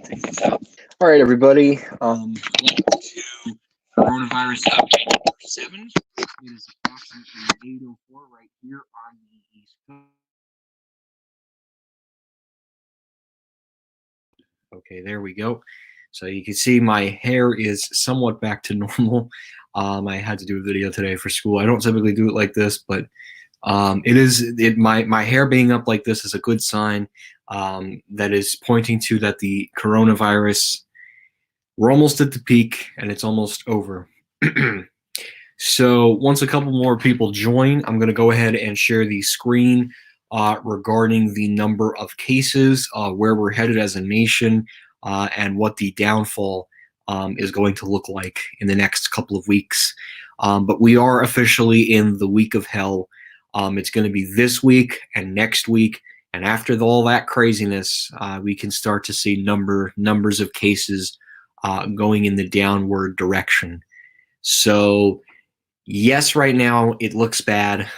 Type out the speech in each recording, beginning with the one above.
take this out. All right, everybody. Welcome to coronavirus update number 7. It is approximately 8:04 right here on the East Coast. Okay, there we go. So you can see my hair is somewhat back to normal. I had to do a video today for school. I don't typically do it like this, but my hair being up like this is a good sign. That is pointing to that the coronavirus, we're almost at the peak and it's almost over. So once a couple more people join, I'm going to go ahead and share the screen regarding the number of cases, where we're headed as a nation, and what the downfall is going to look like in the next couple of weeks. But we are officially in the week of hell. It's going to be this week and next week. And after all that craziness, we can start to see numbers of cases going in the downward direction. So yes, right now it looks bad,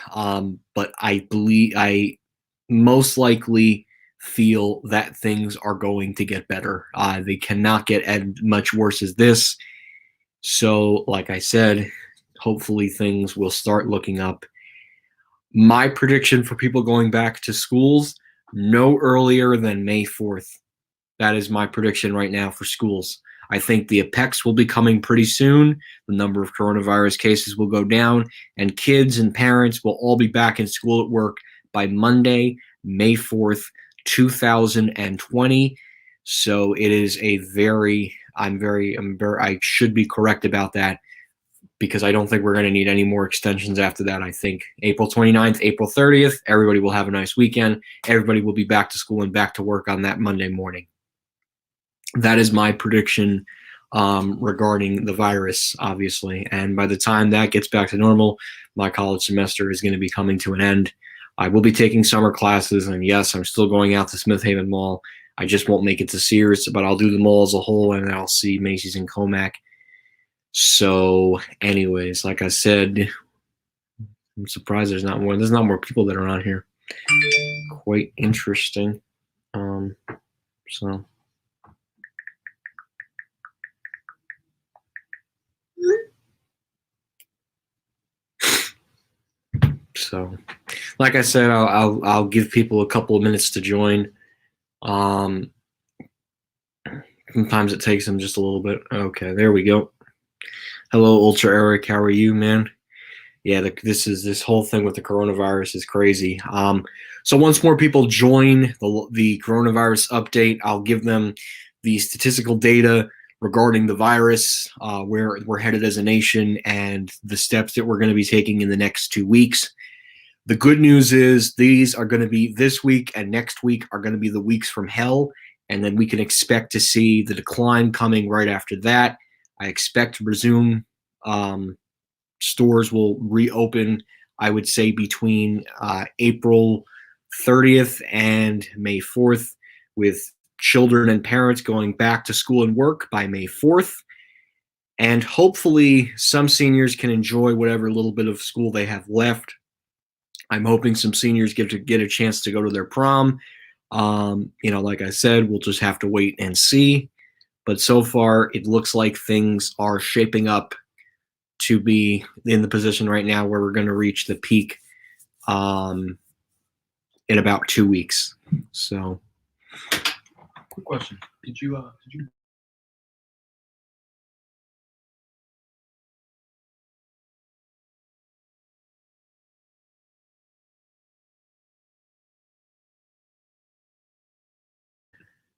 but I most likely feel that things are going to get better. They cannot get as much worse as this. So like I said, hopefully things will start looking up. My prediction for people going back to schools, no earlier than May 4th. That is my prediction right now for schools. I think the apex will be coming pretty soon. The number of coronavirus cases will go down, and kids and parents will all be back in school at work by Monday, May 4th, 2020. So it is a I should be correct about that, because I don't think we're going to need any more extensions after that. I think April 29th, April 30th, everybody will have a nice weekend. Everybody will be back to school and back to work on that Monday morning. That is my prediction regarding the virus, obviously. And by the time that gets back to normal, my college semester is going to be coming to an end. I will be taking summer classes, and yes, I'm still going out to Smith Haven Mall. I just won't make it to Sears, but I'll do the mall as a whole, and I'll see Macy's and Comac. So anyways, like I said, I'm surprised there's not more people that are on here. Quite interesting. So like I said, I'll give people a couple of minutes to join. Sometimes it takes them just a little bit. Okay, there we go. Hello, Ultra Eric. How are you, man? Yeah, this whole thing with the coronavirus is crazy. So once more people join the coronavirus update, I'll give them the statistical data regarding the virus, where we're headed as a nation, and the steps that we're going to be taking in the next 2 weeks. The good news is these are going to be this week and next week are going to be the weeks from hell, and then we can expect to see the decline coming right after that. I expect to resume. Stores will reopen, I would say, between April 30th and May 4th, with children and parents going back to school and work by May 4th. And hopefully some seniors can enjoy whatever little bit of school they have left. I'm hoping some seniors get a chance to go to their prom. Like I said, we'll just have to wait and see. But so far, it looks like things are shaping up to be in the position right now where we're going to reach the peak in about 2 weeks. So, quick question: Did you?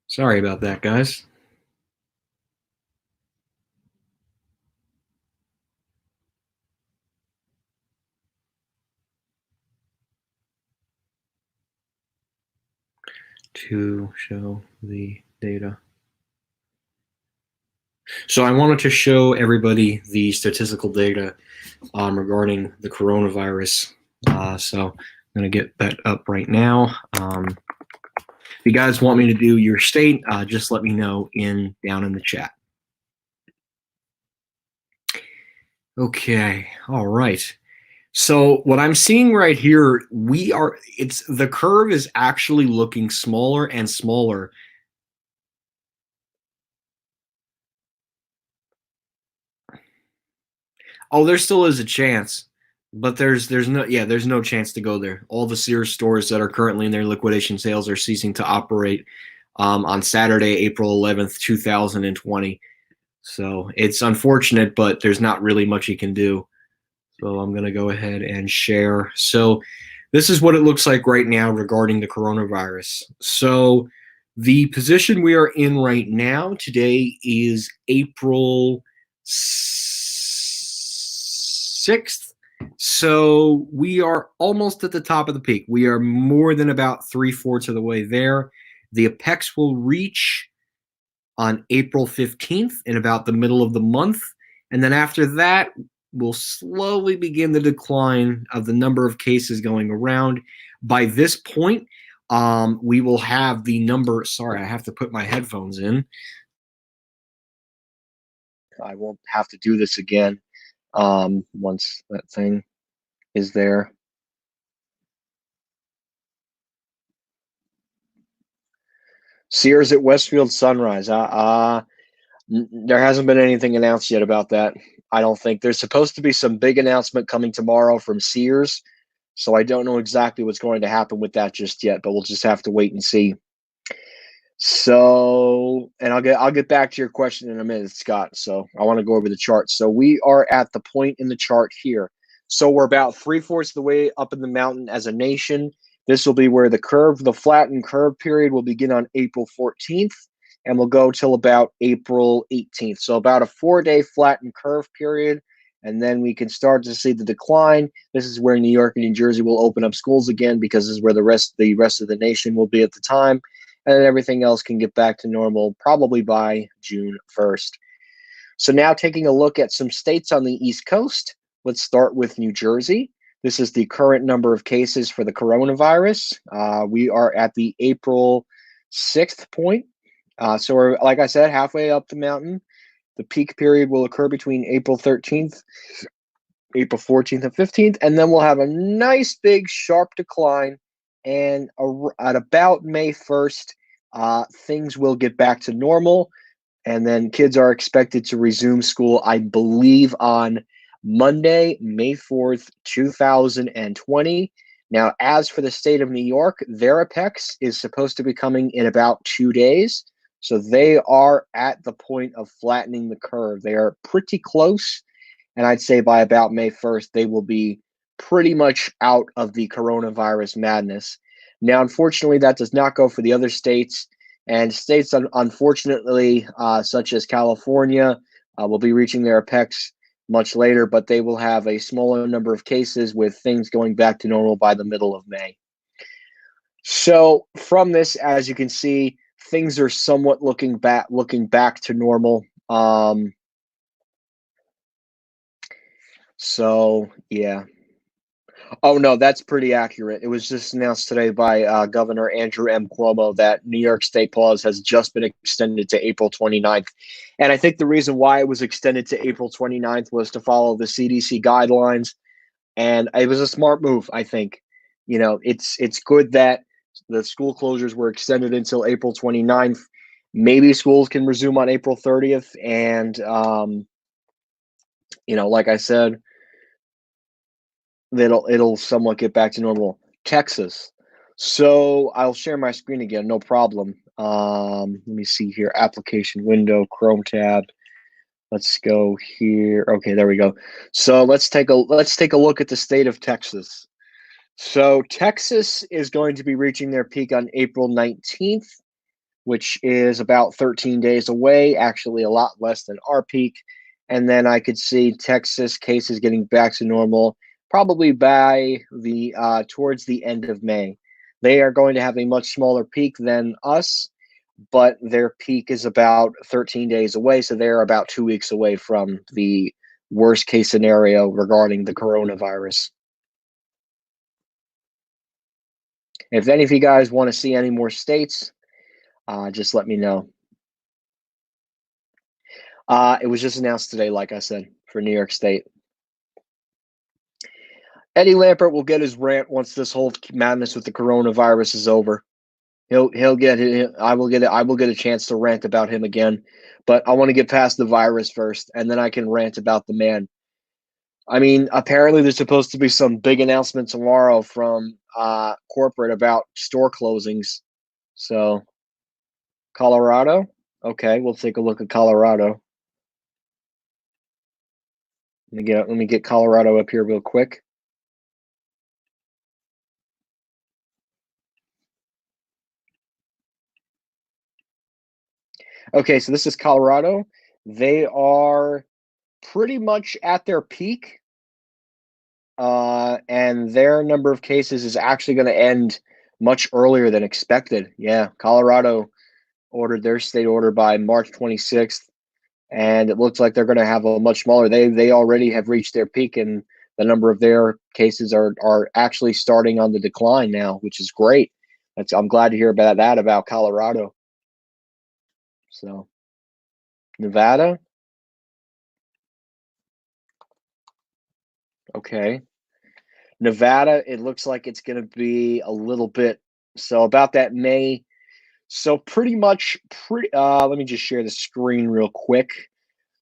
Sorry about that, guys. To show the data. So I wanted to show everybody the statistical data regarding the coronavirus. So I'm going to get that up right now. If you guys want me to do your state, just let me know down in the chat. Okay, all right. So what I'm seeing right here, the curve is actually looking smaller and smaller Oh, there still is a chance, but there's no chance to go there. All the Sears stores that are currently in their liquidation sales are ceasing to operate on Saturday, April 11th, 2020. So it's unfortunate, but there's not really much you can do. So I'm gonna go ahead and share. So this is what it looks like right now regarding the coronavirus. So the position we are in right now today is April 6th. So we are almost at the top of the peak. We are more than about three-fourths of the way there. The apex will reach on April 15th in about the middle of the month. And then after that, we'll slowly begin the decline of the number of cases going around. By this point, we will have the number. Sorry, I have to put my headphones in. I won't have to do this again once that thing is there. Sears at Westfield Sunrise. There hasn't been anything announced yet about that. I don't think there's supposed to be some big announcement coming tomorrow from Sears. So I don't know exactly what's going to happen with that just yet, but we'll just have to wait and see. So, and I'll get back to your question in a minute, Scott. So I want to go over the chart. So we are at the point in the chart here. So we're about three-fourths of the way up in the mountain as a nation. This will be where the flattened curve period will begin on April 14th and will go till about April 18th. So about a 4-day flattened curve period. And then we can start to see the decline. This is where New York and New Jersey will open up schools again, because this is where the rest of the nation will be at the time. And then everything else can get back to normal probably by June 1st. So now taking a look at some states on the East Coast, let's start with New Jersey. This is the current number of cases for the coronavirus. We are at the April 6th point. So we're, like I said, halfway up the mountain. The peak period will occur between April 13th, April 14th, and 15th, and then we'll have a nice big sharp decline. And at about May 1st, things will get back to normal. And then kids are expected to resume school, I believe, on Monday, May 4th, 2020. Now, as for the state of New York, their apex is supposed to be coming in about 2 days. So they are at the point of flattening the curve. They are pretty close. And I'd say by about May 1st, they will be pretty much out of the coronavirus madness. Now, unfortunately, that does not go for the other states. And states, unfortunately, such as California, will be reaching their apex much later, but they will have a smaller number of cases, with things going back to normal by the middle of May. So from this, as you can see, things are somewhat looking back to normal. So yeah. Oh no, that's pretty accurate. It was just announced today by Governor Andrew M. Cuomo that New York State pause has just been extended to April 29th. And I think the reason why it was extended to April 29th was to follow the CDC guidelines. And it was a smart move, I think. You know, it's good that the school closures were extended until April 29th. Maybe schools can resume on April 30th. And, you know, like I said, it'll somewhat get back to normal. Texas. So I'll share my screen again, no problem. Let me see here. Application window, Chrome tab. Let's go here. Okay, there we go. So let's take a look at the state of Texas. So Texas is going to be reaching their peak on April 19th, which is about 13 days away, actually a lot less than our peak. And then I could see Texas cases getting back to normal probably by the towards the end of May. They are going to have a much smaller peak than us, but their peak is about 13 days away. So they're about 2 weeks away from the worst case scenario regarding the coronavirus. If any of you guys want to see any more states, just let me know. It was just announced today, like I said, for New York State. Eddie Lampert will get his rant once this whole madness with the coronavirus is over. He'll get it. I will get a chance to rant about him again, but I want to get past the virus first, and then I can rant about the man. I mean, apparently there's supposed to be some big announcement tomorrow from corporate about store closings. So, Colorado? Okay, we'll take a look at Colorado. Let me get Colorado up here real quick. Okay, so this is Colorado. They are pretty much at their peak. And their number of cases is actually going to end much earlier than expected. Yeah, Colorado ordered their state order by March 26th, and it looks like they're going to have a much smaller. They already have reached their peak, and the number of their cases are actually starting on the decline now, which is great. I'm glad to hear about that about Colorado. So, Nevada. Okay. Nevada, it looks like it's going to be a little bit. So about that May. So pretty much, let me just share the screen real quick.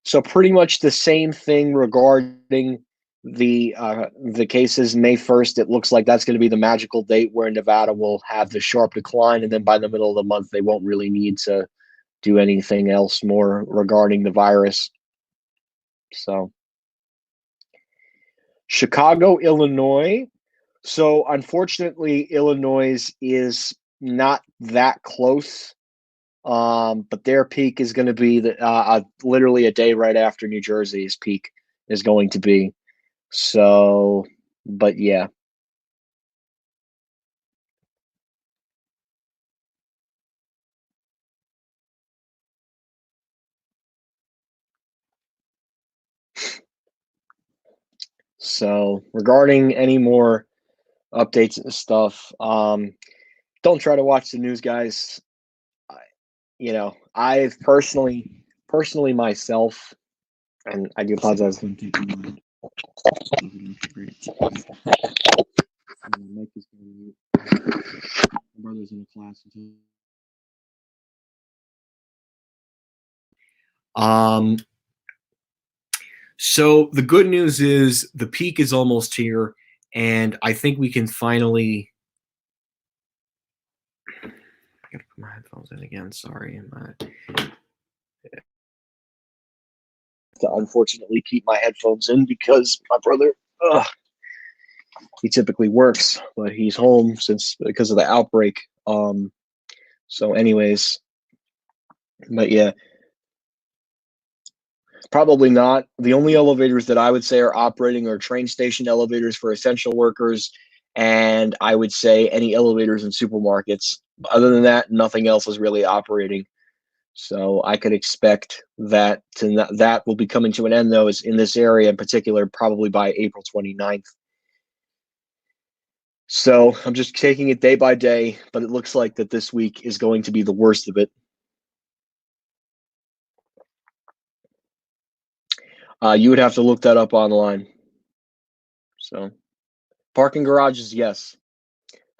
So pretty much the same thing regarding the cases May 1st. It looks like that's going to be the magical date where Nevada will have the sharp decline, and then by the middle of the month, they won't really need to do anything else more regarding the virus. So Chicago, Illinois. So unfortunately, Illinois is not that close, but their peak is going to be literally a day right after New Jersey's peak is going to be. So, but yeah. So regarding any more updates and stuff, don't try to watch the news, guys. I've personally myself, and I do apologize for taking my brother's in the class. So the good news is the peak is almost here, and I think we can finally. I gotta put my headphones in again. Sorry, to unfortunately keep my headphones in because my brother, he typically works, but he's home because of the outbreak. So anyways, but yeah, probably not. The only elevators that I would say are operating are train station elevators for essential workers, and I would say any elevators in supermarkets. Other than that, nothing else is really operating. So I could expect that that will be coming to an end, though, is in this area in particular, probably by April 29th. So I'm just taking it day by day, but it looks like that this week is going to be the worst of it. You would have to look that up online. So parking garages, yes.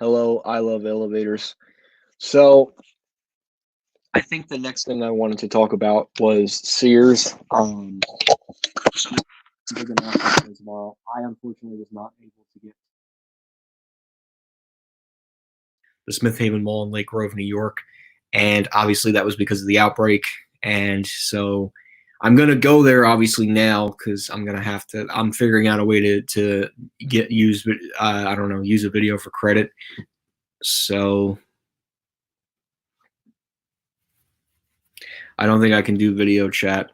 Hello, I love elevators. So I think the next thing I wanted to talk about was Sears. Big announcement tomorrow. I unfortunately was not able to get the Smith Haven Mall in Lake Grove, New York, and obviously that was because of the outbreak. And so I'm gonna go there obviously now because I'm gonna have to. I'm figuring out a way to use a video for credit. So I don't think I can do video chat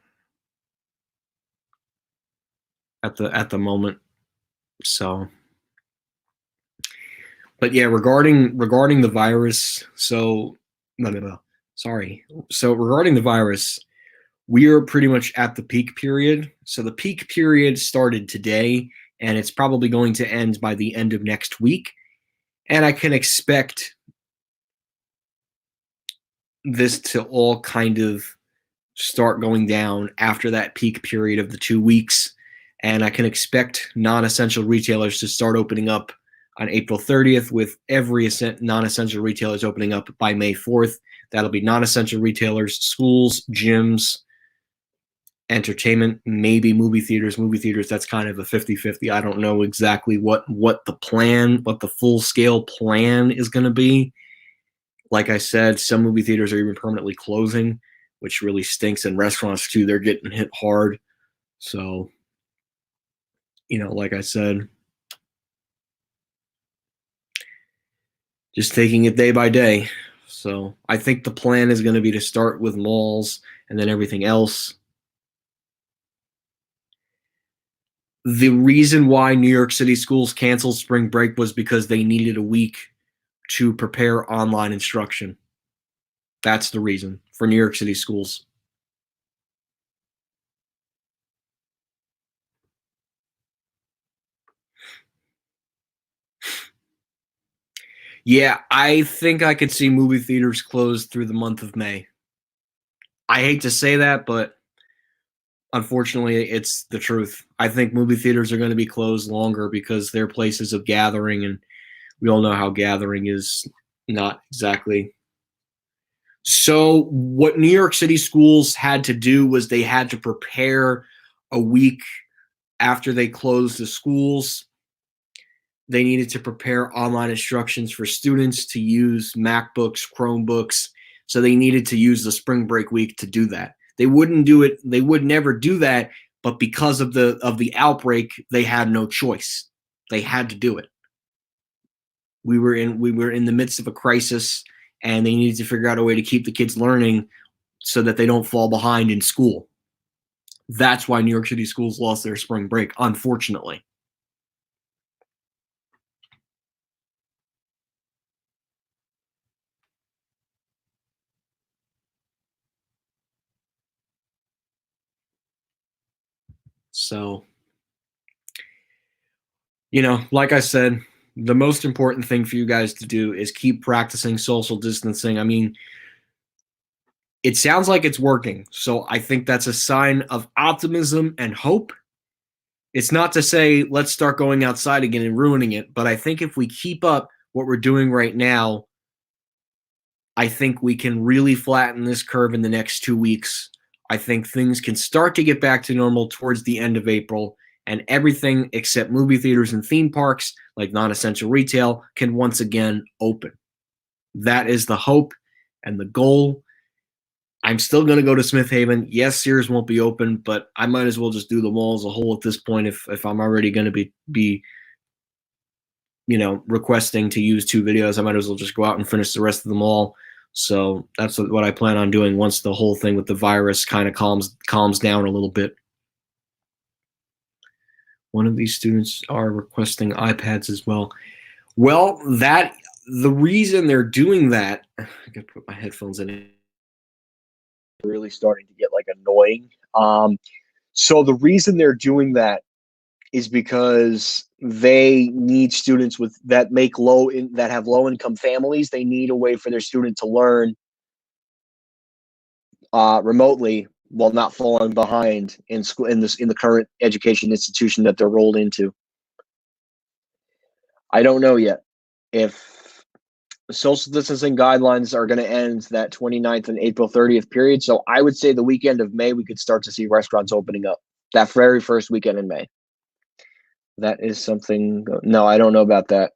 at the moment. So, but yeah, regarding the virus. So sorry. So regarding the virus, we are pretty much at the peak period. So the peak period started today, and it's probably going to end by the end of next week. And I can expect this to all kind of start going down after that peak period of the 2 weeks. And I can expect non-essential retailers to start opening up on April 30th, with every non-essential retailers opening up by May 4th. That'll be non-essential retailers, schools, gyms, entertainment, maybe movie theaters. Movie theaters, that's kind of a 50-50. I don't know exactly what the full scale plan is going to be. Like I said, some movie theaters are even permanently closing, which really stinks. And restaurants too, they're getting hit hard. So, like I said, just taking it day by day. So I think the plan is going to be to start with malls and then everything else. The reason why New York City schools canceled spring break was because they needed a week to prepare online instruction. That's the reason for New York City schools. Yeah, I think I could see movie theaters closed through the month of May. I hate to say that, but unfortunately, it's the truth. I think movie theaters are going to be closed longer because they're places of gathering, and we all know how gathering is not exactly. So, what New York City schools had to do was they had to prepare a week after they closed the schools. They needed to prepare online instructions for students to use MacBooks, Chromebooks. So they needed to use the spring break week to do that. They wouldn't do it. They would never do that. But because of the outbreak, they had no choice. They had to do it. We were in the midst of a crisis, and they needed to figure out a way to keep the kids learning so that they don't fall behind in school. That's why New York City schools lost their spring break, unfortunately. So, like I said, the most important thing for you guys to do is keep practicing social distancing. I mean, it sounds like it's working. So I think that's a sign of optimism and hope. It's not to say let's start going outside again and ruining it, but I think if we keep up what we're doing right now, I think we can really flatten this curve in the next 2 weeks. I think things can start to get back to normal towards the end of April, and everything except movie theaters and theme parks, like non-essential retail, can once again open. That is the hope and the goal. I'm still going to go to Smith Haven. Yes, Sears won't be open, but I might as well just do the mall as a whole at this point if I'm already going to be requesting to use 2 videos. I might as well just go out and finish the rest of the mall. So that's what I plan on doing once the whole thing with the virus kind of calms down a little bit. One of these students are requesting iPads as well. Well, the reason they're doing that, I gotta put my headphones in. Really starting to get like annoying. So the reason they're doing that is because they need students that have low income families. They need a way for their student to learn remotely while not falling behind in school in the current education institution that they're rolled into. I don't know yet if social distancing guidelines are going to end that 29th and April 30th period. So I would say the weekend of May, we could start to see restaurants opening up that very first weekend in May. That is something. No, I don't know about that.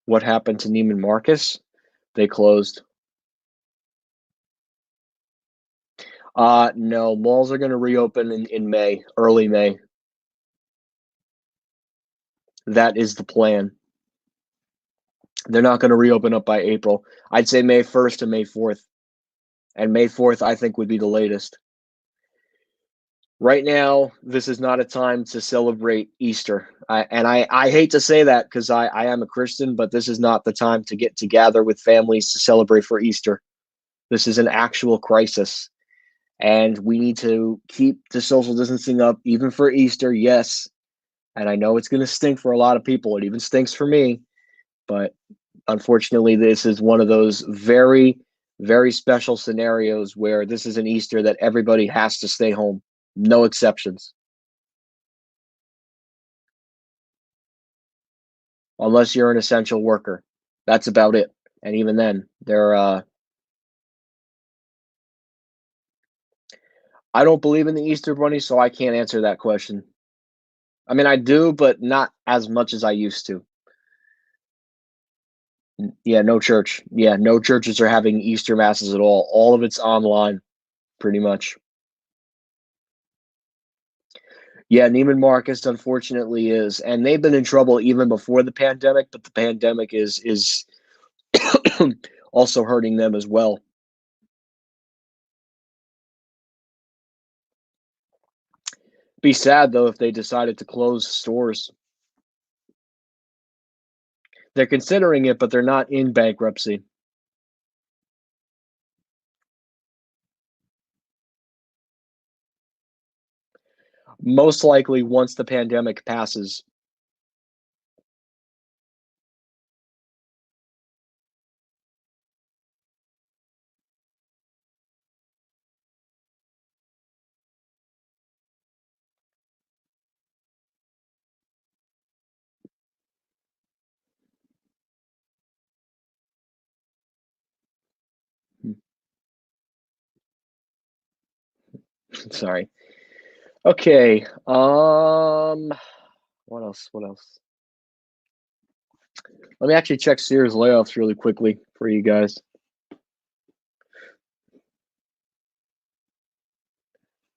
What happened to Neiman Marcus? They closed. No, malls are going to reopen in May, early May. That is the plan. They're not going to reopen up by April. I'd say May 1st to May 4th. And May 4th, I think, would be the latest. Right now, this is not a time to celebrate Easter. I hate to say that because I am a Christian, but this is not the time to get together with families to celebrate for Easter. This is an actual crisis. And we need to keep the social distancing up, even for Easter, yes. And I know it's going to stink for a lot of people. It even stinks for me. But unfortunately, this is one of those very, very special scenarios where this is an Easter that everybody has to stay home. No exceptions. Unless you're an essential worker. That's about it. And even then, they're I don't believe in the Easter Bunny, so I can't answer that question. I mean, I do, but not as much as I used to. Yeah, no church. Yeah, no churches are having Easter masses at all. All of it's online, pretty much. Yeah, Neiman Marcus unfortunately is, and they've been in trouble even before the pandemic, but the pandemic is also hurting them as well. Be sad though if they decided to close stores. They're considering it, but they're not in bankruptcy. Most likely once the pandemic passes. Sorry. Okay. What else? What else? Let me actually check Sears layoffs really quickly for you guys.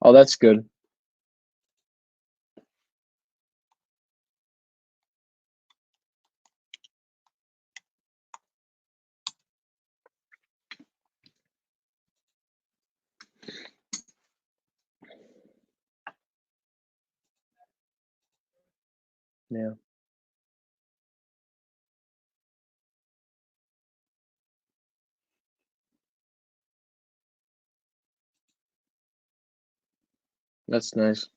Oh, that's good. Yeah. That's nice.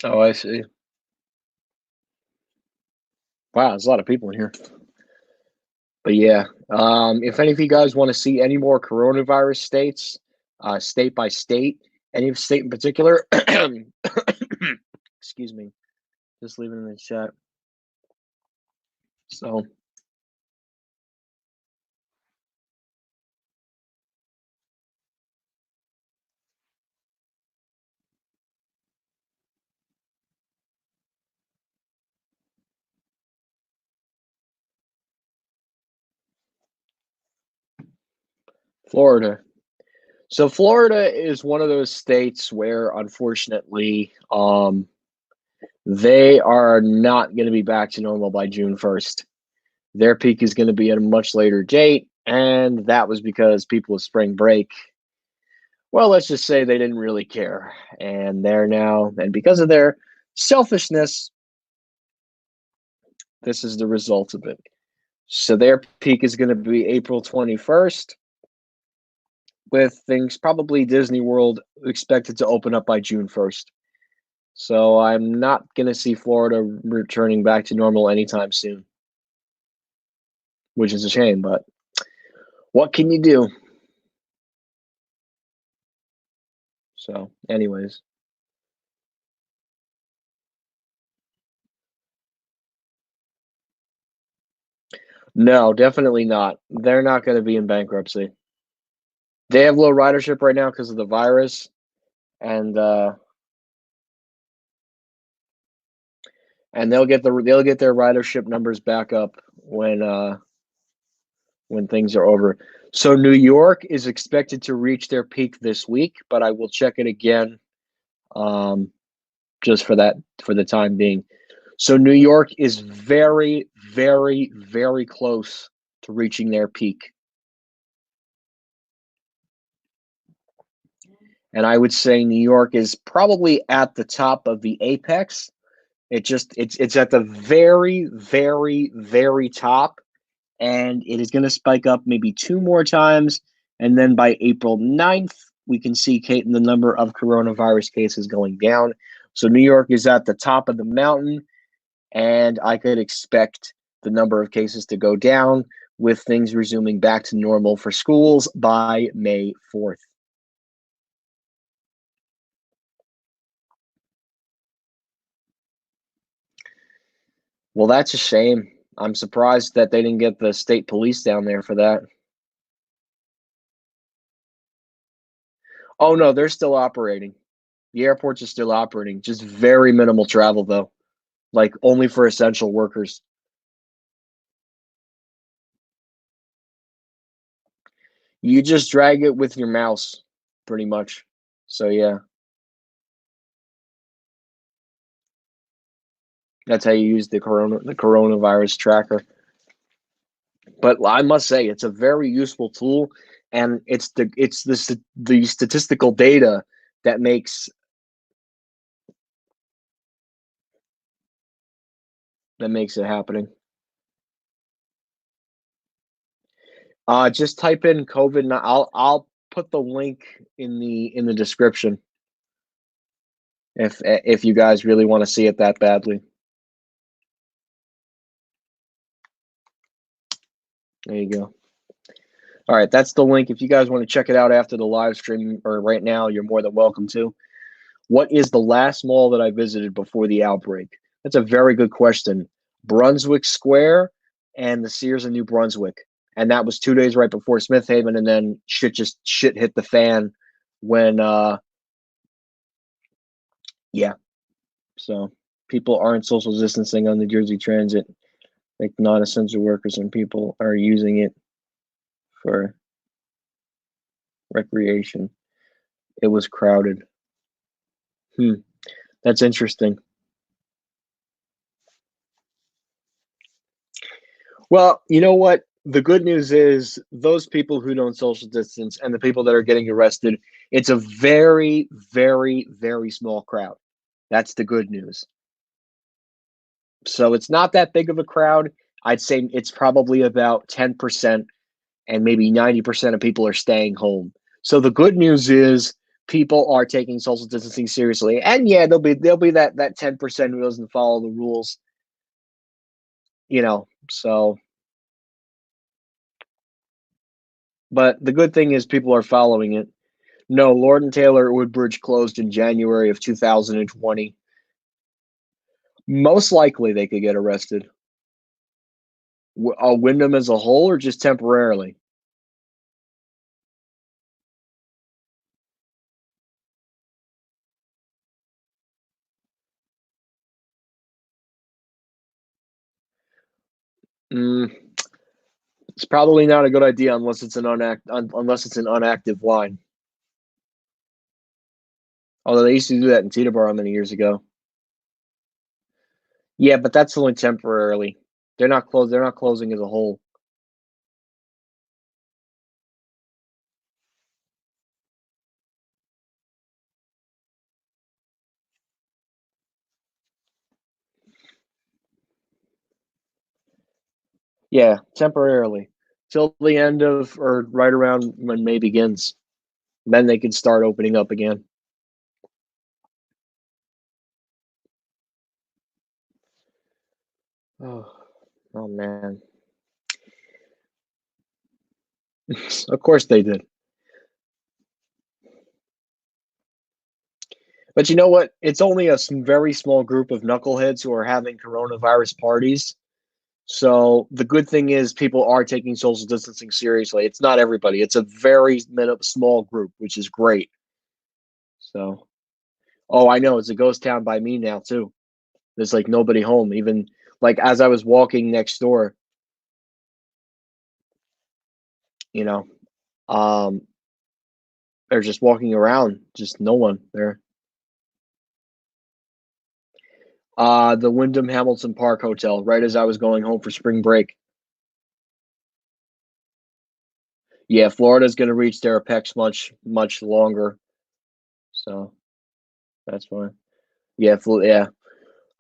Oh, I see. Wow, there's a lot of people in here. But yeah, if any of you guys want to see any more coronavirus states, state by state, any state in particular, excuse me, just leave it in the chat. So, Florida. So Florida is one of those states where, unfortunately, they are not going to be back to normal by June 1st. Their peak is going to be at a much later date, and that was because people with spring break, well, let's just say they didn't really care. And they're now, and because of their selfishness, this is the result of it. So their peak is going to be April 21st, with things probably Disney World expected to open up by June 1st. So I'm not going to see Florida returning back to normal anytime soon, which is a shame, but what can you do? So, anyways. No, definitely not. They're not going to be in bankruptcy. They have low ridership right now because of the virus, and they'll get their ridership numbers back up when things are over. So New York is expected to reach their peak this week, but I will check it again, just for the time being. So New York is very, very, very close to reaching their peak. And I would say New York is probably at the top of the apex. It's at the very, very, very top, and it is going to spike up maybe 2 more times, and then by April 9th, we can see the number of coronavirus cases going down. So New York is at the top of the mountain, and I could expect the number of cases to go down with things resuming back to normal for schools by May 4th. Well, that's a shame. I'm surprised that they didn't get the state police down there for that. Oh no, they're still operating. The airports are still operating. Just very minimal travel though. Like only for essential workers. You just drag it with your mouse, pretty much. So yeah. That's how you use the coronavirus tracker. But I must say, it's a very useful tool, and it's the statistical data that makes it happening. Just type in COVID. I'll put the link in the description if you guys really want to see it that badly. There you go. All right, that's the link. If you guys want to check it out after the live stream or right now, you're more than welcome to. What is the last mall that I visited before the outbreak? That's a very good question. Brunswick Square and the Sears in New Brunswick. And that was 2 days right before Smith Haven, and then shit hit the fan when yeah. So people aren't social distancing on the Jersey Transit. Like non-essential workers and people are using it for recreation. It was crowded. That's interesting. Well, you know what? The good news is those people who don't social distance and the people that are getting arrested, it's a very, very, very small crowd. That's the good news. So it's not that big of a crowd. I'd say it's probably about 10%, and maybe 90% of people are staying home. So the good news is people are taking social distancing seriously. And yeah, there'll be that 10% who doesn't follow the rules. So but the good thing is people are following it. No, Lord and Taylor Woodbridge closed in January of 2020. Most likely they could get arrested. Wyndham as a whole or just temporarily? It's probably not a good idea unless it's an unactive line. Although they used to do that in Teterboro many years ago. Yeah, but that's only temporarily. They're not closing as a whole. Yeah, temporarily. Till the end of or right around when May begins. Then they can start opening up again. Oh man. Of course they did. But you know what? It's only a very small group of knuckleheads who are having coronavirus parties. So the good thing is people are taking social distancing seriously. It's not everybody. It's a very small group, which is great. So, oh, I know. It's a ghost town by me now too. There's like nobody home. Even like as I was walking next door, you know, they're just walking around, just no one there. The Wyndham Hamilton Park Hotel, right as I was going home for spring break. Yeah, Florida's going to reach their apex much longer. So that's fine. Yeah, yeah.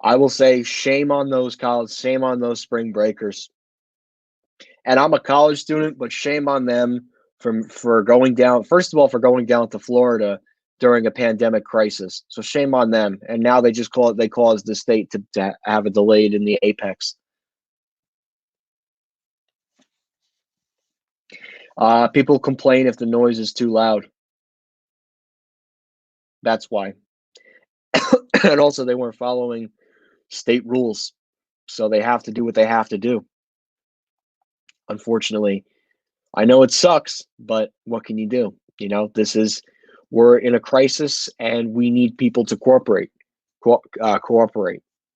I will say shame on those spring breakers. And I'm a college student, but shame on them for going down. First of all, for going down to Florida during a pandemic crisis. So shame on them. And now they caused the state to have it delayed in the apex. People complain if the noise is too loud. That's why. And also, they weren't following state rules, so they have to do what they have to do. Unfortunately, I know it sucks, but what can you do? You know, we're in a crisis, and we need people to cooperate.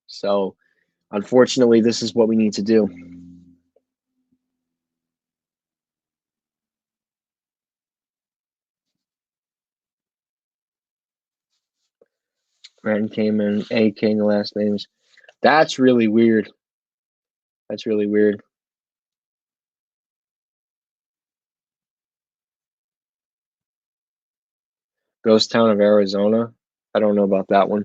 So, unfortunately, this is what we need to do. Grand Cayman, A King last names. That's really weird. That's really weird. Ghost Town of Arizona. I don't know about that one.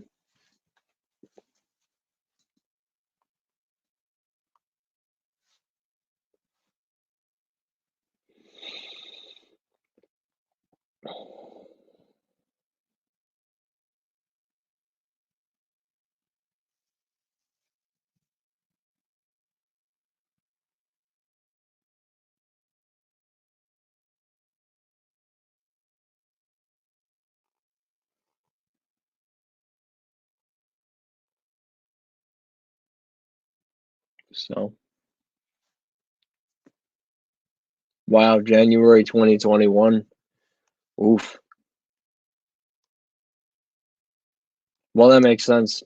So, wow, January 2021. Oof. Well, that makes sense.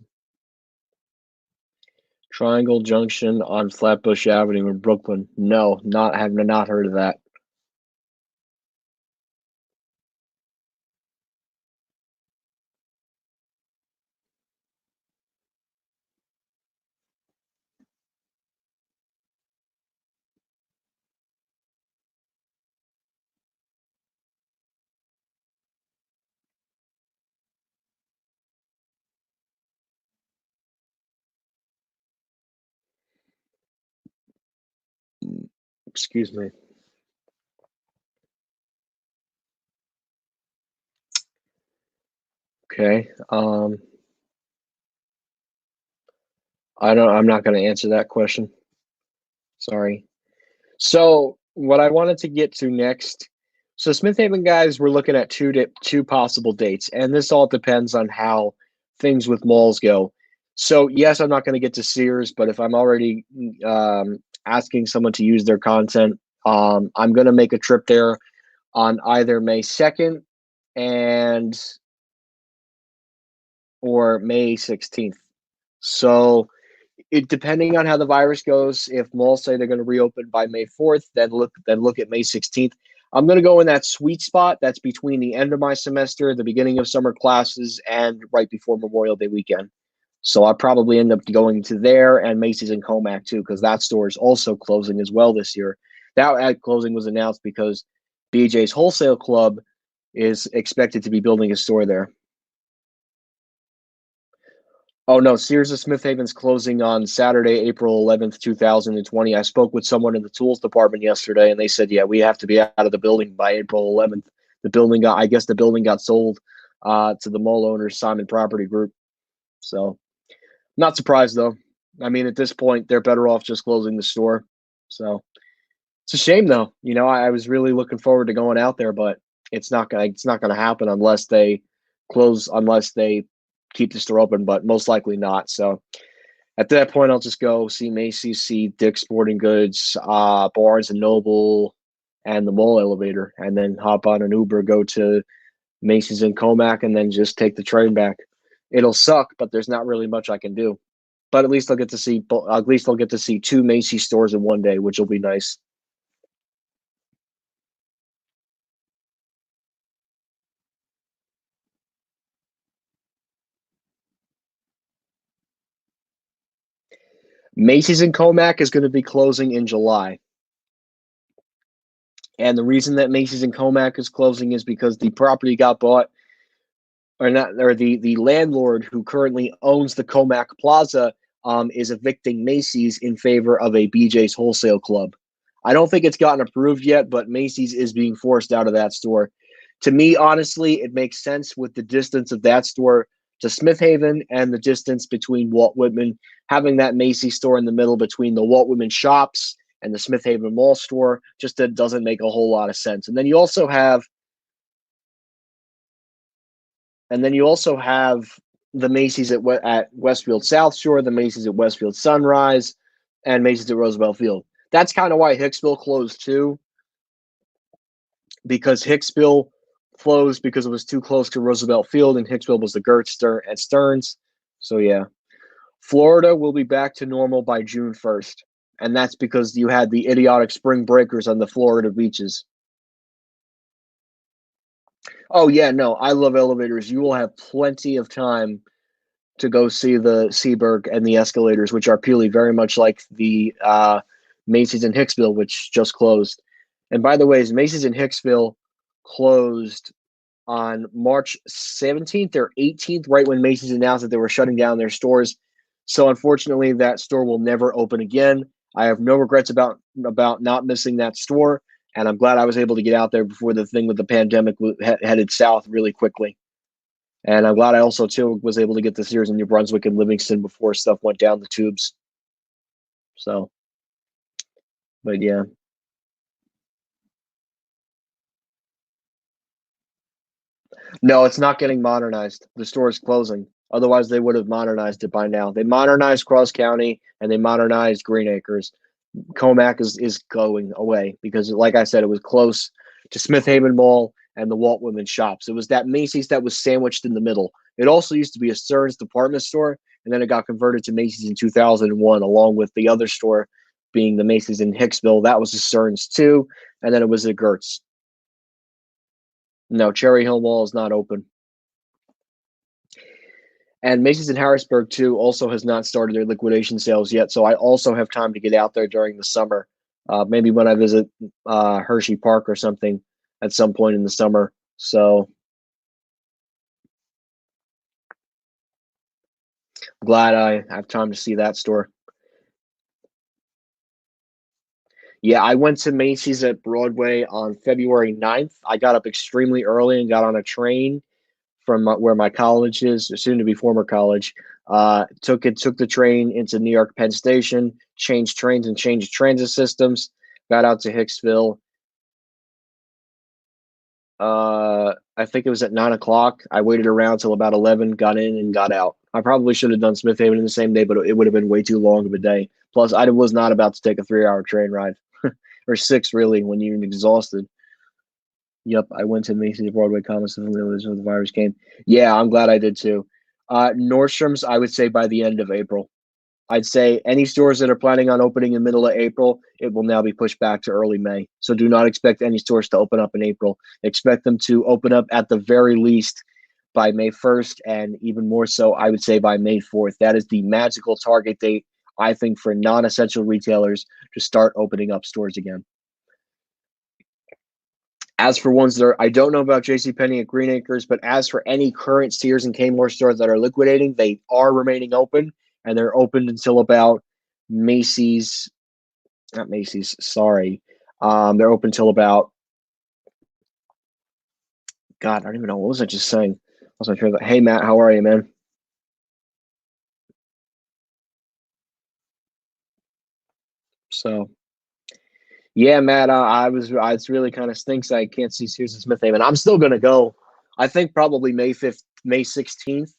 Triangle Junction on Flatbush Avenue in Brooklyn. No, have not heard of that. Excuse me. Okay. I'm not going to answer that question. Sorry. So, what I wanted to get to next. So, Smith Haven guys, we're looking at two possible dates, and this all depends on how things with malls go. So, yes, I'm not going to get to Sears, but if I'm already asking someone to use their content, I'm going to make a trip there on either May 2nd and or May 16th. So, depending on how the virus goes, if malls say they're going to reopen by May 4th, then look at May 16th. I'm going to go in that sweet spot that's between the end of my semester, the beginning of summer classes, and right before Memorial Day weekend. So I'll probably end up going to there and Macy's and Comac too, because that store is also closing as well this year. That closing was announced because BJ's Wholesale Club is expected to be building a store there. Oh no, Sears of Smith Haven's closing on Saturday, April 11th, 2020. I spoke with someone in the tools department yesterday, and they said, yeah, we have to be out of the building by April 11th. I guess the building got sold to the mall owners, Simon Property Group. So, not surprised though. I mean, at this point, they're better off just closing the store. So, it's a shame though. You know, I was really looking forward to going out there, but it's not gonna happen unless they keep the store open, but most likely not. So at that point, I'll just go see Macy's, see Dick's Sporting Goods, Barnes and Noble, and the mall elevator, and then hop on an Uber, go to Macy's and Comac, and then just take the train back. It'll suck, but there's not really much I can do. But at least I'll get to see two Macy's stores in one day, which will be nice. Macy's and Comac is going to be closing in July. And the reason that Macy's and Comac is closing is because the property got bought, or the landlord who currently owns the Comac Plaza is evicting Macy's in favor of a BJ's Wholesale Club. I don't think it's gotten approved yet, but Macy's is being forced out of that store. To me, honestly, it makes sense with the distance of that store to Smith Haven and the distance between Walt Whitman. Having that Macy's store in the middle between the Walt Whitman shops and the Smith Haven Mall store. Just that doesn't make a whole lot of sense. And then you also have the Macy's at Westfield South Shore, the Macy's at Westfield Sunrise, and Macy's at Roosevelt Field. That's kind of why Hicksville closed too, because Hicksville closed because it was too close to Roosevelt Field, and Hicksville was the Gertz at Stearns. So yeah, Florida will be back to normal by June 1st, and that's because you had the idiotic spring breakers on the Florida beaches. Oh yeah, no, I love elevators. You will have plenty of time to go see the Seaberg and the escalators, which are purely very much like the Macy's in Hicksville, which just closed. And by the way, Macy's in Hicksville closed on March 17th or 18th, right when Macy's announced that they were shutting down their stores. So unfortunately, that store will never open again. I have no regrets about not missing that store, and I'm glad I was able to get out there before the thing with the pandemic headed south really quickly. And I'm glad I also too was able to get the Sears in New Brunswick and Livingston before stuff went down the tubes. So, but yeah. No, it's not getting modernized. The store is closing. Otherwise, they would have modernized it by now. They modernized Cross County and they modernized Green Acres. Comac is going away because, like I said, it was close to Smith Haven Mall and the Walt Women's Shops. It was that Macy's that was sandwiched in the middle. It also used to be a Stearns department store, and then it got converted to Macy's in 2001, along with the other store being the Macy's in Hicksville. That was a Stearns too, and then it was a Gertz. No, Cherry Hill Mall is not open. And Macy's in Harrisburg too also has not started their liquidation sales yet, so I also have time to get out there during the summer. Maybe when I visit Hershey Park or something at some point in the summer. So glad I have time to see that store. Yeah, I went to Macy's at Broadway on February 9th. I got up extremely early and got on a train from where my college is, soon to be former college. Took the train into New York Penn Station, changed trains and changed transit systems, got out to Hicksville. I think it was at 9 o'clock. I waited around till about 11, got in and got out. I probably should have done Smith Haven in the same day, but it would have been way too long of a day. Plus, I was not about to take a 3-hour train ride or 6 really when you're exhausted. Yep, I went to Macy's Broadway Comics and realized when the virus came. Yeah, I'm glad I did too. Nordstrom's, I would say by the end of April. I'd say any stores that are planning on opening in the middle of April, it will now be pushed back to early May. So do not expect any stores to open up in April. Expect them to open up at the very least by May 1st, and even more so, I would say by May 4th. That is the magical target date, I think, for non-essential retailers to start opening up stores again. As for ones that are, I don't know about JCPenney at Green Acres, but as for any current Sears and Kmart stores that are liquidating, they are remaining open, and they're open until about Macy's, not Macy's, sorry. They're open till about, God, I don't even know. What was I just saying? I was not sure that. Hey, Matt, how are you, man? So, yeah, Matt, it's really kind of stinks I can't see Sears and Smith Haven. I'm still going to go. I think probably May 5th, May 16th.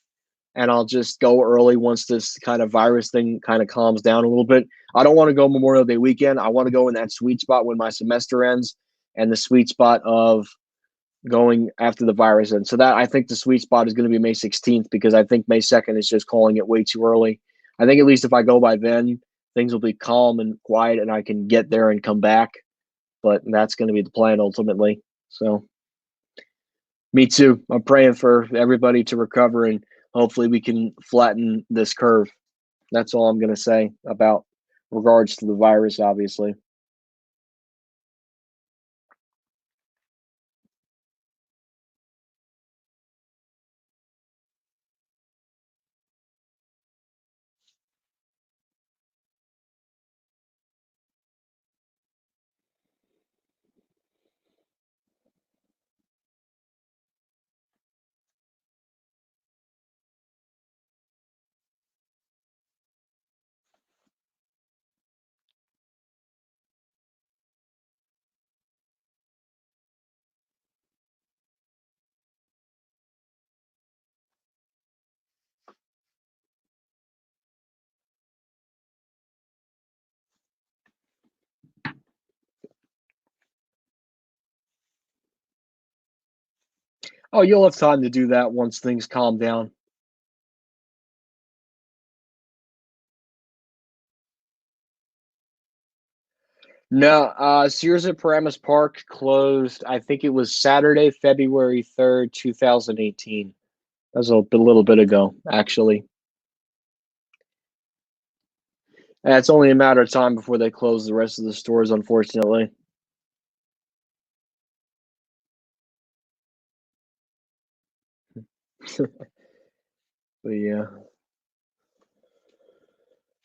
And I'll just go early once this kind of virus thing kind of calms down a little bit. I don't want to go Memorial Day weekend. I want to go in that sweet spot when my semester ends and the sweet spot of going after the virus ends. So that I think the sweet spot is going to be May 16th because I think May 2nd is just calling it way too early. I think at least if I go by then, things will be calm and quiet and I can get there and come back. But that's going to be the plan ultimately. So me too. I'm praying for everybody to recover and hopefully we can flatten this curve. That's all I'm going to say about regards to the virus, obviously. Oh, you'll have time to do that once things calm down. No, Sears at Paramus Park closed. I think it was Saturday, February 3rd, 2018. That was little bit ago, actually. And it's only a matter of time before they close the rest of the stores, unfortunately. But yeah.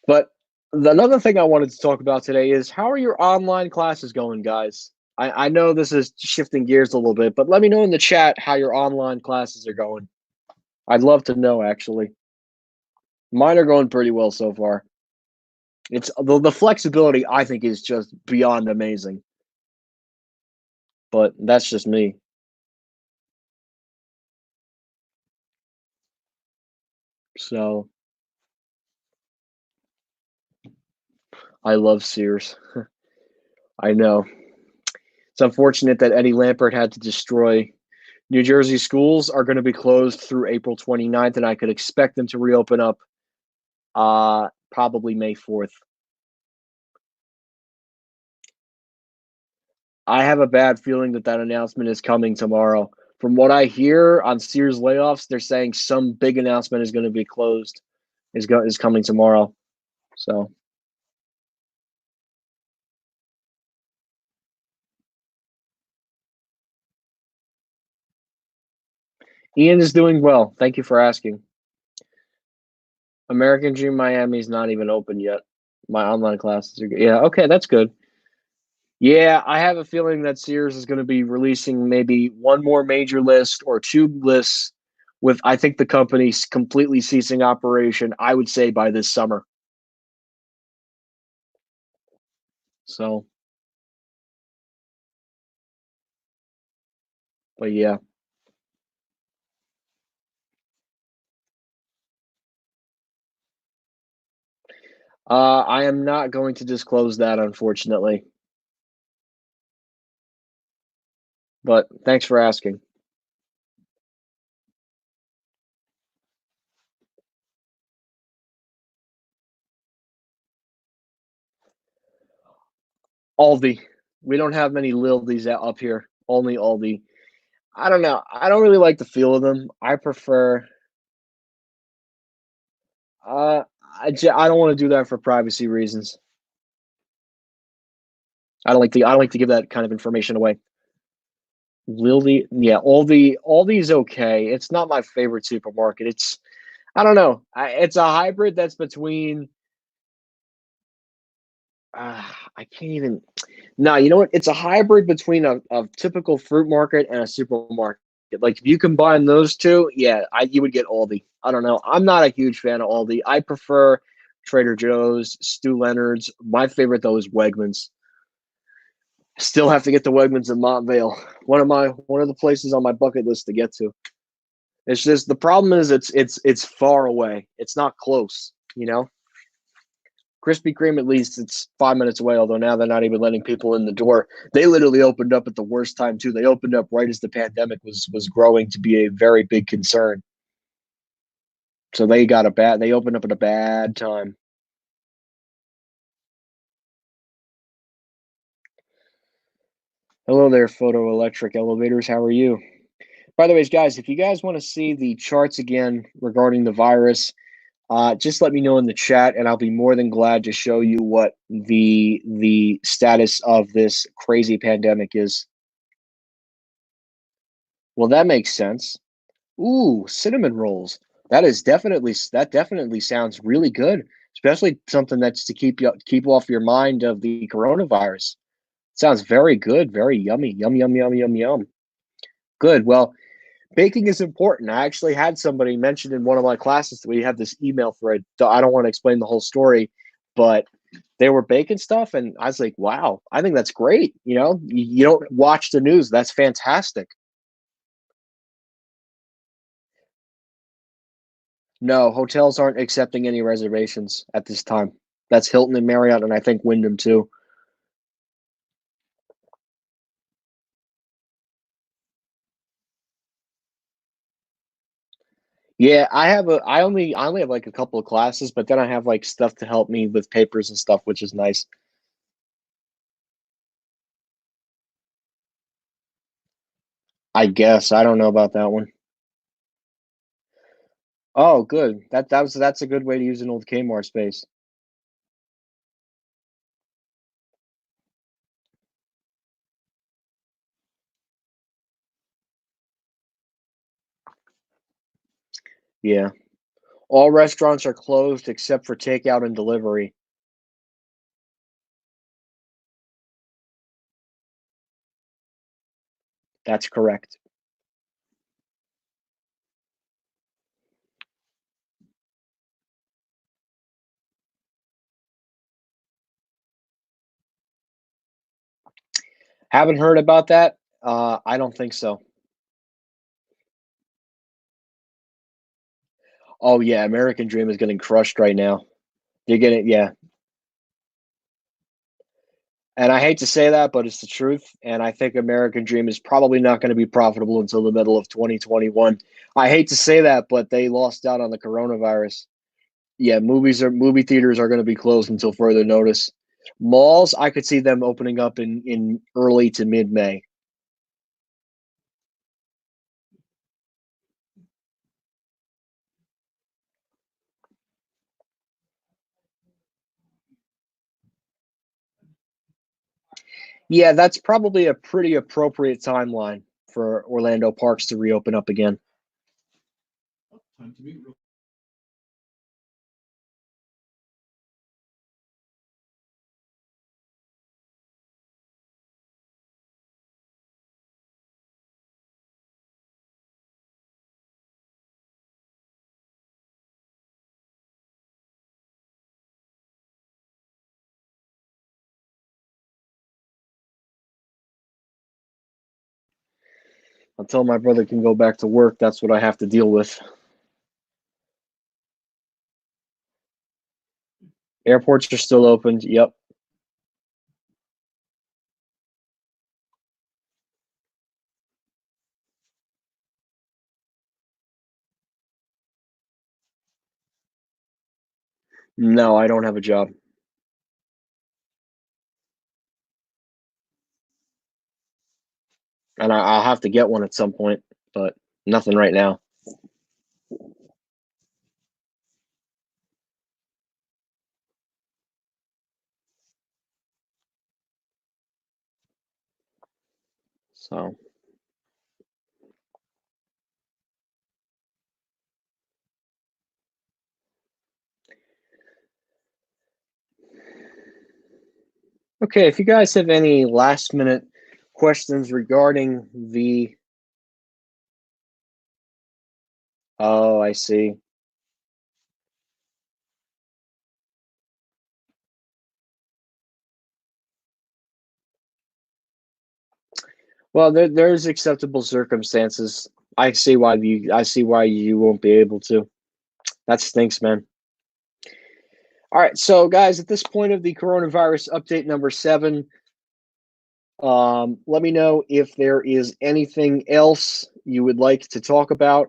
But another thing I wanted to talk about today is how are your online classes going, guys? I know this is shifting gears a little bit, but let me know in the chat how your online classes are going. I'd love to know, actually. Mine are going pretty well so far. It's the flexibility I think is just beyond amazing. But that's just me. So I love Sears. I know. It's unfortunate that Eddie Lampert had to destroy New Jersey schools are going to be closed through April 29th, and I could expect them to reopen up probably May 4th. I have a bad feeling that announcement is coming tomorrow. From what I hear on Sears layoffs, they're saying some big announcement is going to be closed, is coming tomorrow. So Ian is doing well. Thank you for asking. American Dream Miami is not even open yet. My online classes are good. Yeah, okay, that's good. Yeah, I have a feeling that Sears is going to be releasing maybe one more major list or two lists with, I think, the company's completely ceasing operation, I would say by this summer. So, but yeah. I am not going to disclose that, unfortunately. But thanks for asking. Aldi. We don't have many Lildies up here. Only Aldi. I don't know. I don't really like the feel of them. I prefer. I don't want to do that for privacy reasons. I don't like to give that kind of information away. Lilly, yeah, Aldi's okay. It's not my favorite supermarket. I don't know. It's a hybrid that's between. I can't even. No, you know what? It's a hybrid between a typical fruit market and a supermarket. Like if you combine those two, yeah, you would get Aldi. I don't know. I'm not a huge fan of Aldi. I prefer Trader Joe's, Stu Leonard's. My favorite though is Wegmans. Still have to get to Wegmans in Montvale. One of the places on my bucket list to get to. It's just the problem is it's far away. It's not close, you know. Krispy Kreme, at least it's 5 minutes away. Although now they're not even letting people in the door. They literally opened up at the worst time too. They opened up right as the pandemic was growing to be a very big concern. So they opened up at a bad time. Hello there, Photo Electric Elevators. How are you? By the way, guys, if you guys want to see the charts again regarding the virus, just let me know in the chat, and I'll be more than glad to show you what the status of this crazy pandemic is. Well, that makes sense. Ooh, cinnamon rolls. That definitely sounds really good, especially something that's to keep off your mind of the coronavirus. Sounds very good, very yummy. Yum yum yum yum yum. Good. Well, baking is important. I actually had somebody mention in one of my classes that we have this email thread. I don't want to explain the whole story, but they were baking stuff, and I was like, "Wow, I think that's great." You know, you don't watch the news. That's fantastic. No, hotels aren't accepting any reservations at this time. That's Hilton and Marriott, and I think Wyndham too. Yeah, I only have like a couple of classes, but then I have like stuff to help me with papers and stuff, which is nice. I guess. I don't know about that one. Oh, good. That's a good way to use an old Kmart space. Yeah. All restaurants are closed except for takeout and delivery. That's correct. Haven't heard about that? I don't think so. Oh yeah, American Dream is getting crushed right now. You're getting yeah. And I hate to say that, but it's the truth. And I think American Dream is probably not going to be profitable until the middle of 2021. I hate to say that, but they lost out on the coronavirus. Yeah, movie theaters are going to be closed until further notice. Malls, I could see them opening up in early to mid May. Yeah, that's probably a pretty appropriate timeline for Orlando parks to reopen up again. Time to meet. Until my brother can go back to work, that's what I have to deal with. Airports are still open. Yep. No, I don't have a job. And I'll have to get one at some point, but nothing right now. So, okay, if you guys have any last minute questions regarding the oh, I see. Well, there's acceptable circumstances. I see why you won't be able to. That stinks, man. All right, so guys, at this point of the coronavirus update number 7, let me know if there is anything else you would like to talk about.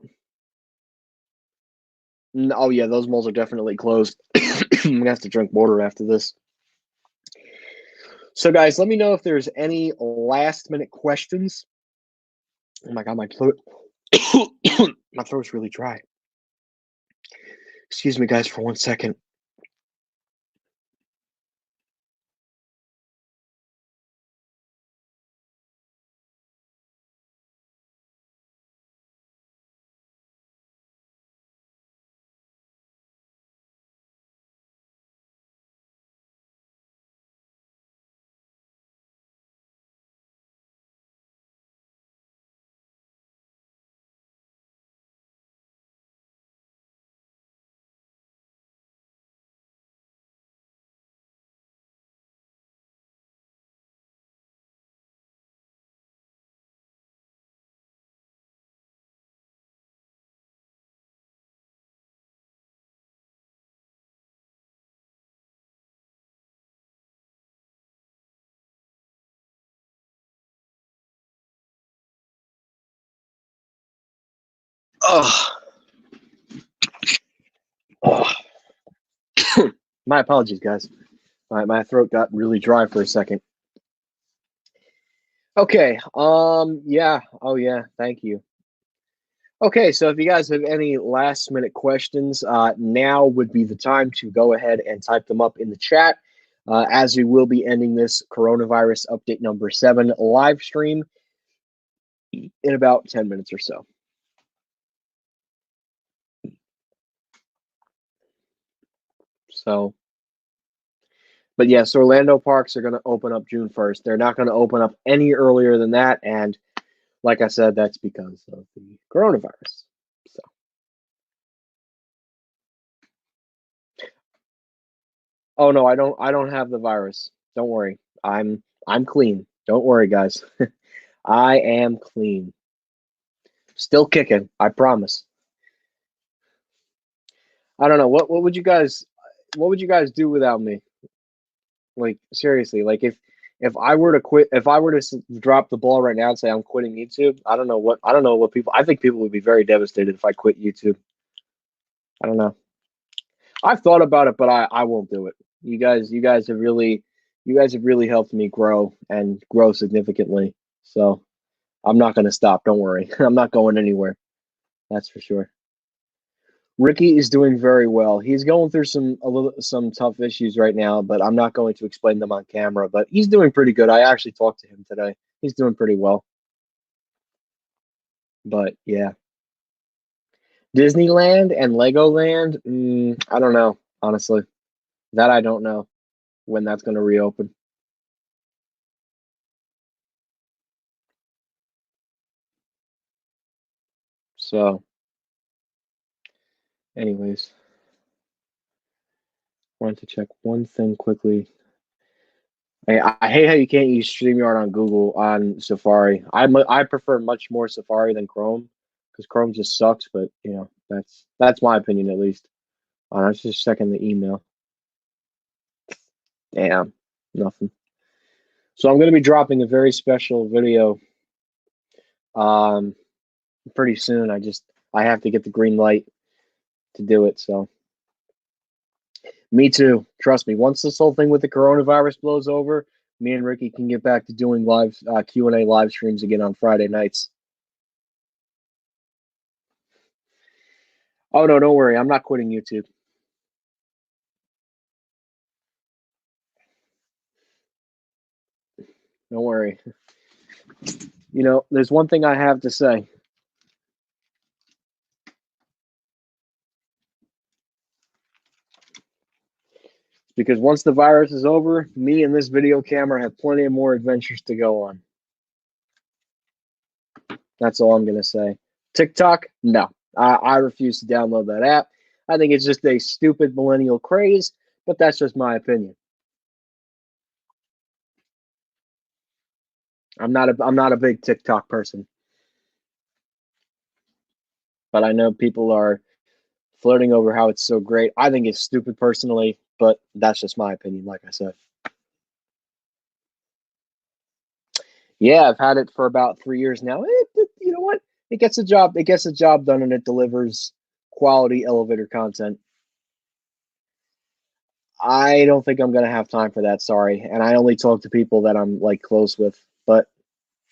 Oh yeah, those malls are definitely closed. I'm gonna have to drink water after this. So guys, let me know if there's any last minute questions. Oh my god, my throat my throat's really dry. Excuse me guys for 1 second. Ugh. Oh. My apologies, guys. My throat got really dry for a second. Okay. Yeah. Oh, yeah. Thank you. Okay. So if you guys have any last minute questions, now would be the time to go ahead and type them up in the chat, as we will be ending this coronavirus update number 7 live stream in about 10 minutes or so. So, but yes, Orlando parks are going to open up June 1st. They're not going to open up any earlier than that. And like I said, that's because of the coronavirus. So, oh no, I don't have the virus. Don't worry. I'm clean. Don't worry, guys. I am clean. Still kicking, I promise. I don't know. What would you guys do without me? Like seriously, like if I were to quit, if I were to drop the ball right now and say I'm quitting YouTube, I don't know what people. I think people would be very devastated if I quit YouTube. I don't know. I've thought about it, but I won't do it. You guys have really helped me grow and grow significantly. So I'm not going to stop. Don't worry. I'm not going anywhere. That's for sure. Ricky is doing very well. He's going through some tough issues right now, but I'm not going to explain them on camera. But he's doing pretty good. I actually talked to him today. He's doing pretty well. But yeah, Disneyland and Legoland. I don't know, honestly. That I don't know when that's going to reopen. So, anyways, wanted to check one thing quickly. I hate how you can't use StreamYard on Google on Safari. I prefer much more Safari than Chrome because Chrome just sucks. But you know that's my opinion at least. I was just checking the email. Damn, nothing. So I'm going to be dropping a very special video pretty soon. I have to get the green light to do it. So me too. Trust me. Once this whole thing with the coronavirus blows over, me and Ricky can get back to doing live Q&A live streams again on Friday nights. Oh no, don't worry. I'm not quitting YouTube. Don't worry. You know, there's one thing I have to say. Because once the virus is over, me and this video camera have plenty of more adventures to go on. That's all I'm going to say. TikTok? No. I refuse to download that app. I think it's just a stupid millennial craze, but that's just my opinion. I'm not a big TikTok person. But I know people are flirting over how it's so great. I think it's stupid personally, but that's just my opinion, like I said. Yeah, I've had it for about 3 years now. You know what? It gets the job done, and it delivers quality elevator content. I don't think I'm gonna have time for that, sorry. And I only talk to people that I'm like close with. But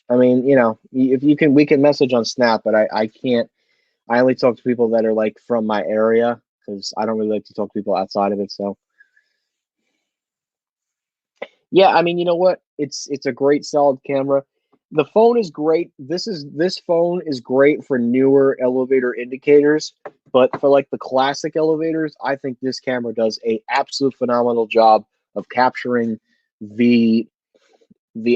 I mean, you know, if you can, we can message on Snap, but I can't. I only talk to people that are like from my area because I don't really like to talk to people outside of it. So yeah, I mean, you know what? It's a great solid camera. The phone is great. This phone is great for newer elevator indicators, but for like the classic elevators, I think this camera does a absolute phenomenal job of capturing the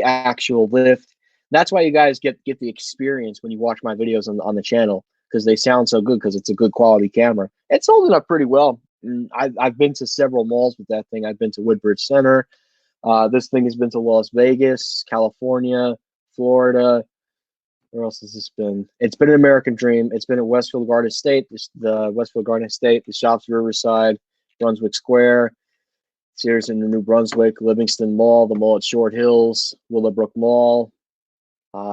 actual lift. That's why you guys get the experience when you watch my videos on the channel, because they sound so good because it's a good quality camera. It's holding up pretty well. I've been to several malls with that thing. I've been to Woodbridge Center. This thing has been to Las Vegas, California, Florida. Where else has this been? It's been an American Dream. It's been at Westfield Garden State, the Westfield Garden State, the Shops Riverside, Brunswick Square, Sears in New Brunswick, Livingston Mall, the mall at Short Hills, Willowbrook Mall.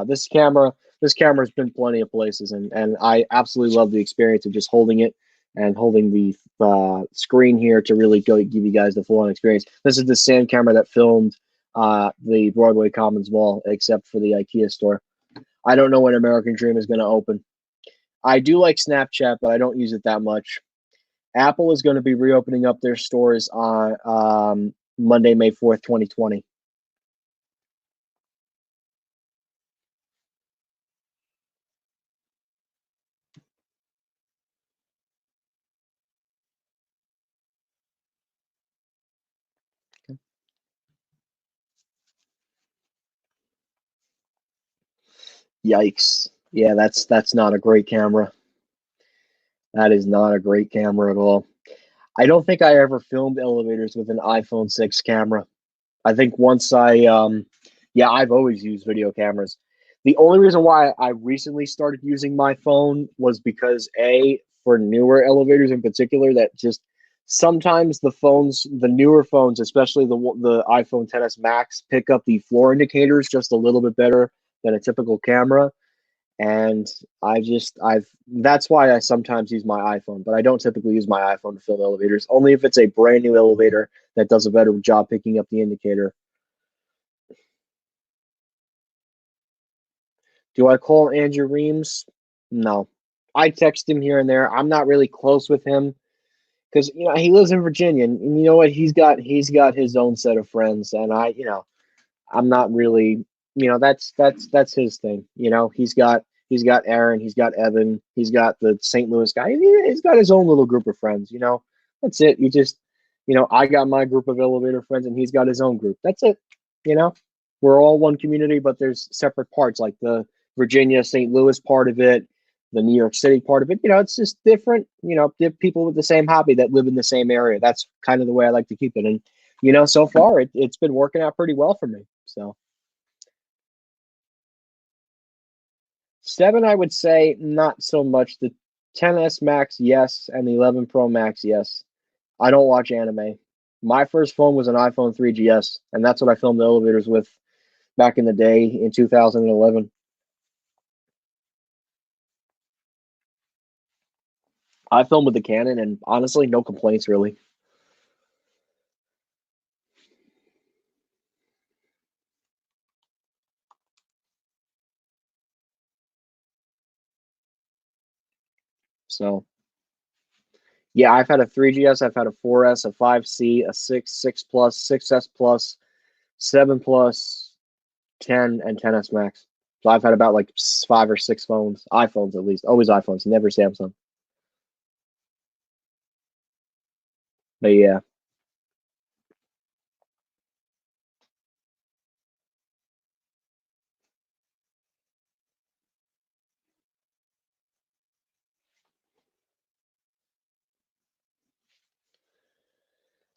This camera has been plenty of places, and I absolutely love the experience of just holding it and holding the screen here to really go give you guys the full-on experience. This is the same camera that filmed the Broadway Commons Mall, except for the IKEA store. I don't know when American Dream is going to open. I do like Snapchat, but I don't use it that much. Apple is going to be reopening up their stores on Monday, May 4th, 2020. Yikes. Yeah, that's not a great camera. That is not a great camera at all. I don't think I ever filmed elevators with an iPhone 6 camera. I think once yeah, I've always used video cameras. The only reason why I recently started using my phone was because for newer elevators in particular, that just sometimes the newer phones, especially the iPhone XS Max, pick up the floor indicators just a little bit better than a typical camera. And that's why I sometimes use my iPhone, but I don't typically use my iPhone to film elevators, only if it's a brand new elevator that does a better job picking up the indicator. Do I call Andrew Reams? No. I text him here and there. I'm not really close with him because he lives in Virginia, and you know what? He's got his own set of friends, and I'm not really, that's his thing. He's got Aaron, he's got Evan, he's got the St. Louis guy. He's got his own little group of friends. That's it. I got my group of elevator friends, and he's got his own group. That's it. We're all one community, but there's separate parts, like the Virginia, St. Louis part of it, the New York City part of it. It's just different. People with the same hobby that live in the same area. That's kind of the way I like to keep it. And so far it's been working out pretty well for me. So 7, I would say not so much. The XS Max, yes, and the 11 Pro Max, yes. I don't watch anime. My first phone was an iPhone 3GS, and that's what I filmed the elevators with back in the day in 2011. I filmed with the Canon, and honestly, no complaints really. So, yeah, I've had a 3GS, I've had a 4S, a 5C, a 6, 6 Plus, 6S Plus, 7 Plus, 10, and 10S Max. So I've had about like 5 or 6 phones, iPhones at least. Always iPhones, never Samsung. But yeah.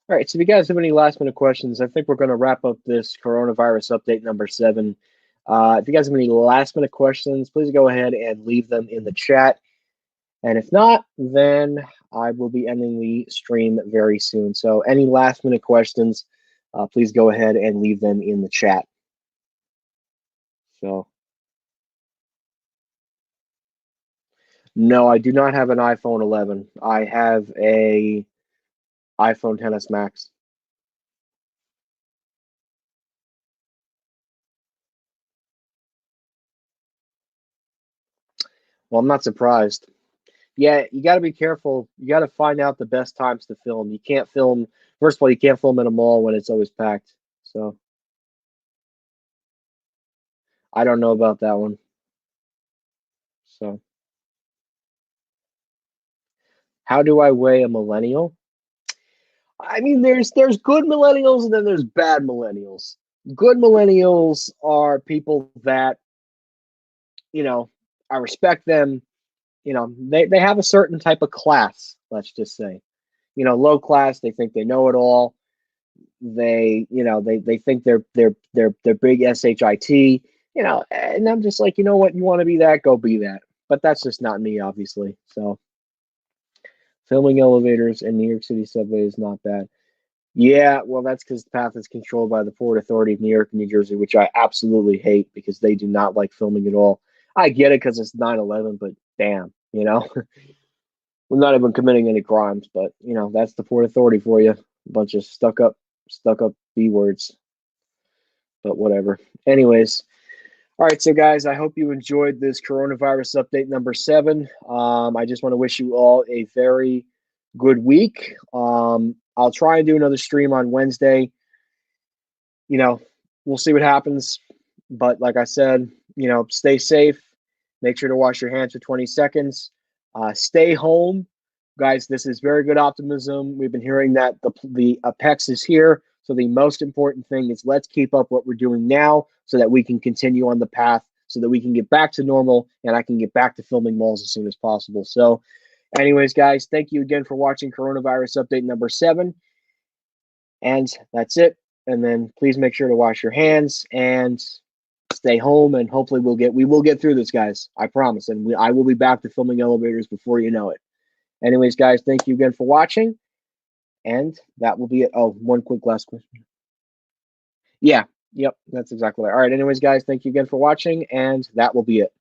All right, so if you guys have any last minute questions, I think we're going to wrap up this coronavirus update number 7. If you guys have any last minute questions, please go ahead and leave them in the chat. And if not, then I will be ending the stream very soon. So any last minute questions, please go ahead and leave them in the chat. So, no, I do not have an iPhone 11. I have a iPhone XS Max. Well, I'm not surprised. Yeah, you got to be careful. You got to find out the best times to film. You can't film, first of all, you can't film in a mall when it's always packed. So I don't know about that one. So how do I weigh a millennial? I mean, there's good millennials and then there's bad millennials. Good millennials are people that, I respect them. They have a certain type of class, let's just say. Low class, they think they know it all. They think they're big shit. And I'm just like, you know what, you want to be that, go be that. But that's just not me, obviously. So filming elevators in New York City subway is not bad. Yeah, well, that's because the path is controlled by the Port Authority of New York and New Jersey, which I absolutely hate because they do not like filming at all. I get it because it's 9/11, but damn, We're not even committing any crimes, but you know, that's the Port Authority for you. A bunch of stuck up B words. But whatever. Anyways, all right, so guys, I hope you enjoyed this coronavirus update number 7. I just want to wish you all a very good week. I'll try and do another stream on Wednesday. You know, we'll see what happens. But like I said, you know, stay safe. Make sure to wash your hands for 20 seconds. Stay home. Guys, this is very good optimism. We've been hearing that the apex is here. So the most important thing is let's keep up what we're doing now so that we can continue on the path, so that we can get back to normal and I can get back to filming malls as soon as possible. So anyways, guys, thank you again for watching coronavirus update number 7. And that's it. And then please make sure to wash your hands and stay home, and hopefully we will get through this, guys. I promise. And I will be back to filming elevators before you know it. Anyways, guys, thank you again for watching. And that will be it. Oh, one quick last question. Yeah, yep, that's exactly right. All right, anyways, guys, thank you again for watching, and that will be it.